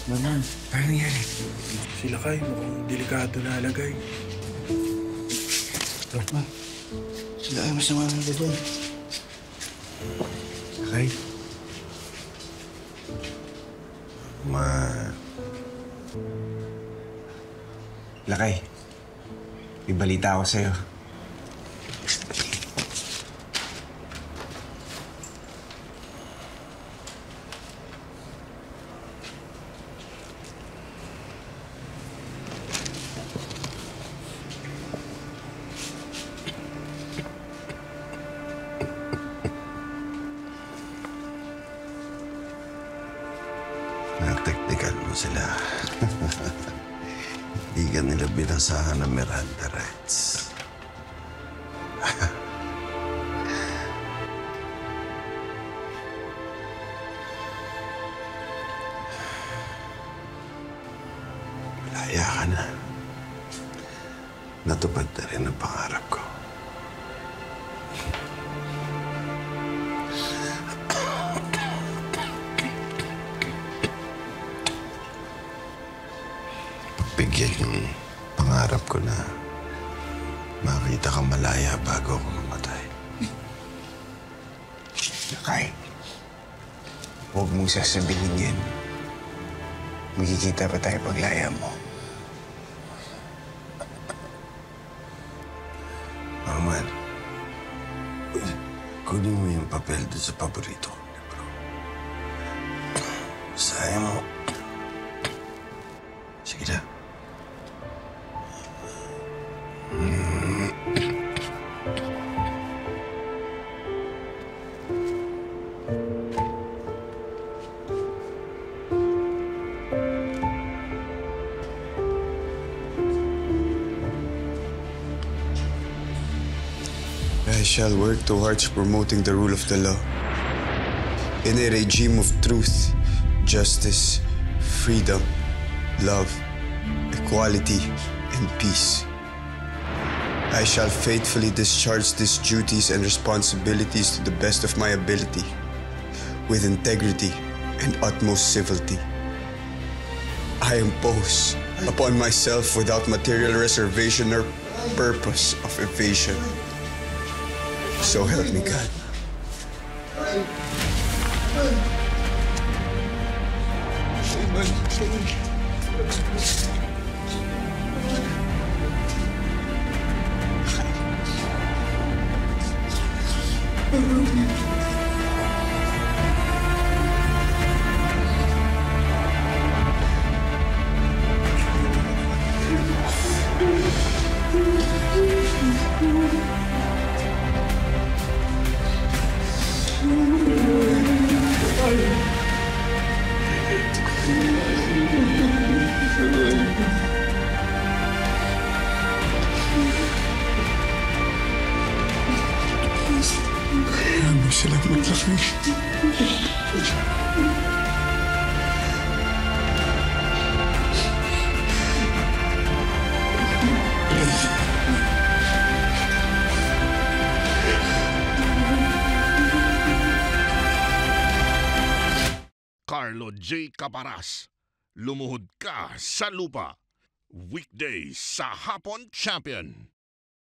Naman, Ano nangyari? sila Kay mukhang delikado na alagay. Ma, sila ay masama na dyan. Kay? Lakay, may balita ako sa'yo. Nataktikan mo sila. Hindi ka nila binasahan ng Miranda rights. Malaya ka na. Natupad na rin ang pangarap ko. Bigyan yung pangarap ko na makita kang malaya bago ako mamatay. Lakay, huwag mong sasabihin yan. Magkikita pa tayo paglaya mo. Ahmad, kunin mo yung papel doon sa paborito kong libro. Sayang mo. Sige na. I shall work towards promoting the rule of the law in a regime of truth, justice, freedom, love, equality, and peace. I shall faithfully discharge these duties and responsibilities to the best of my ability, with integrity and utmost civility. I impose upon myself without material reservation or purpose of evasion. So help me God. Maraming salamat, Lakay. Carlo J. Caparas, lumuhod ka sa lupa. Weekdays sa Hapon Champion.